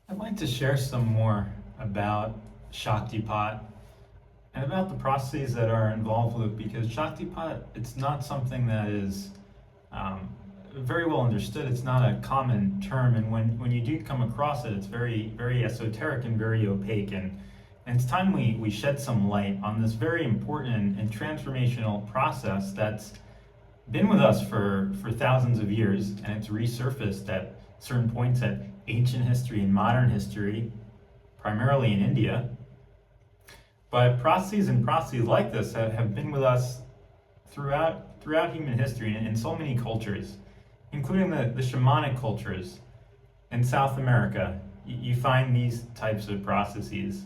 I'd like to share some more about Shaktipat and about the processes that are involved with it because Shaktipat, it's not something that is um, very well understood. It's not a common term, and when you do come across it, it's very, very esoteric and very opaque. And it's time we shed some light on this very important and transformational process that's been with us for thousands of years, and it's resurfaced at certain points at ancient history and modern history, primarily in India. But processes and processes like this have been with us throughout human history in so many cultures, including the shamanic cultures in South America. You find these types of processes.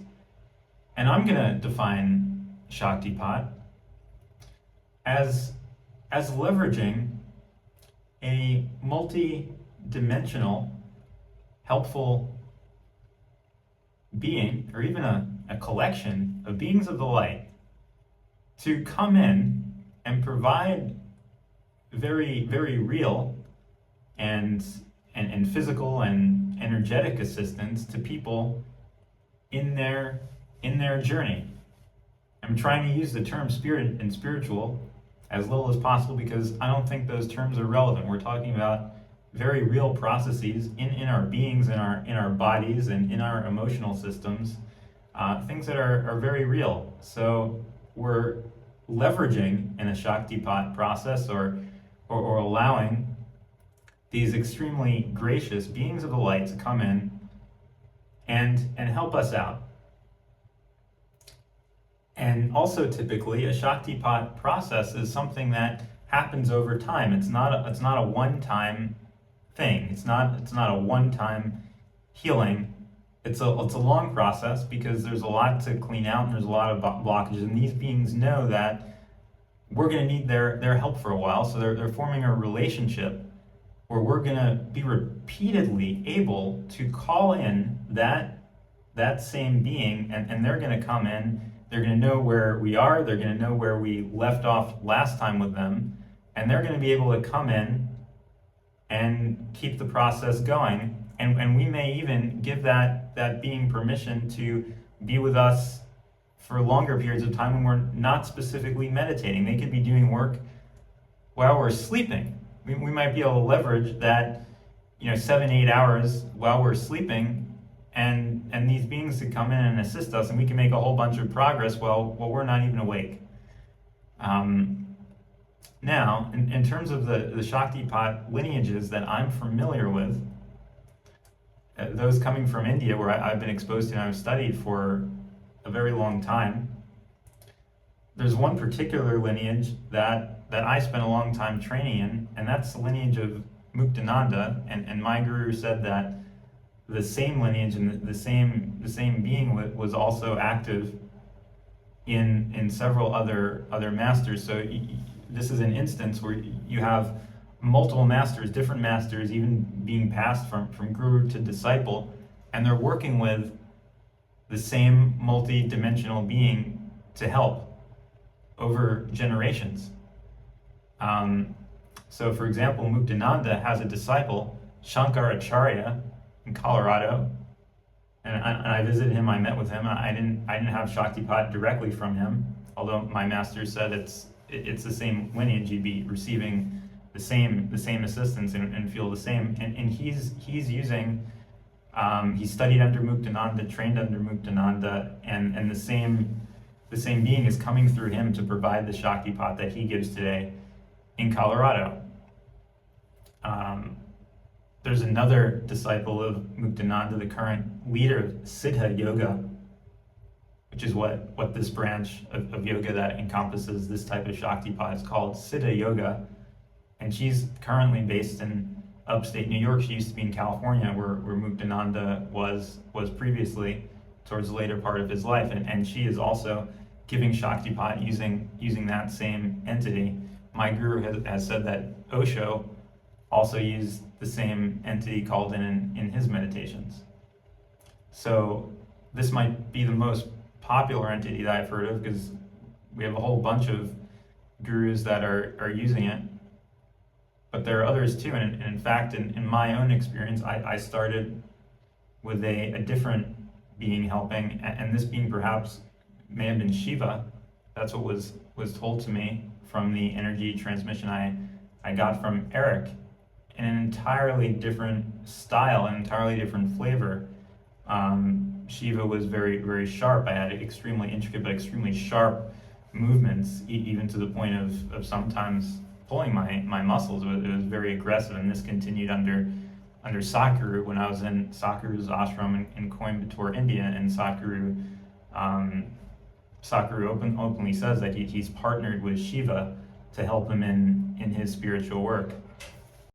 And I'm going to define Shaktipat as leveraging a multi-dimensional, helpful being, or even a collection of beings of the light, to come in and provide very, very real and physical and energetic assistance to people in their journey. I'm trying to use the term spirit and spiritual as little as possible because I don't think those terms are relevant. We're talking about very real processes in our beings, in our bodies, and in our emotional systems, things that are very real. So we're leveraging in a Shaktipat process or allowing these extremely gracious beings of the light to come in and help us out. And also typically a Shaktipat process is something that happens over time. It's not a one-time thing. It's not a one-time healing. It's a long process because there's a lot to clean out and there's a lot of blockages, and these beings know that we're going to need their help for a while, so they're forming a relationship where we're going to be repeatedly able to call in that same being, and they're going to come in. They're going to know where we are, they're going to know where we left off last time with them, and they're going to be able to come in and keep the process going. And we may even give that being permission to be with us for longer periods of time when we're not specifically meditating. They could be doing work while we're sleeping. We might be able to leverage that 7-8 hours while we're sleeping and these beings to come in and assist us, and we can make a whole bunch of progress while we're not even awake. Now, in terms of the Shaktipat lineages that I'm familiar with, those coming from India, where I've been exposed to and I've studied for a very long time, there's one particular lineage that I spent a long time training in, and that's the lineage of Muktananda, and my guru said that the same lineage and the same being was also active in several other masters. So this is an instance where you have multiple masters, different masters, even being passed from guru to disciple, and they're working with the same multi-dimensional being to help over generations. So for example, Muktananda has a disciple, Shankaracharya, in Colorado, and I visited him. I met with him. I didn't have Shaktipat directly from him, although my master said it's the same lineage. You'd be receiving the same assistance and feel the same. And he's using he studied under Muktananda, trained under Muktananda, and the same being is coming through him to provide the Shaktipat that he gives today in Colorado. There's another disciple of Muktananda, the current leader of Siddha Yoga, which is what this branch of yoga that encompasses this type of Shaktipat is called, Siddha Yoga. And she's currently based in upstate New York. She used to be in California, where Muktananda was previously, towards the later part of his life. And she is also giving Shaktipat using that same entity. My guru has said that Osho also used the same entity called in his meditations. So this might be the most popular entity that I've heard of, because we have a whole bunch of gurus that are using it. But there are others too, and in fact, in my own experience, I started with a different being helping, and this being perhaps may have been Shiva. That's what was told to me from the energy transmission I got from Eric, in an entirely different style, an entirely different flavor. Shiva was very, very sharp. I had extremely intricate but extremely sharp movements, even to the point of sometimes pulling my muscles. It was very aggressive, and this continued under Sadhguru when I was in Sadhguru's ashram in Coimbatore, India. And Sadhguru openly says that he's partnered with Shiva to help him in his spiritual work.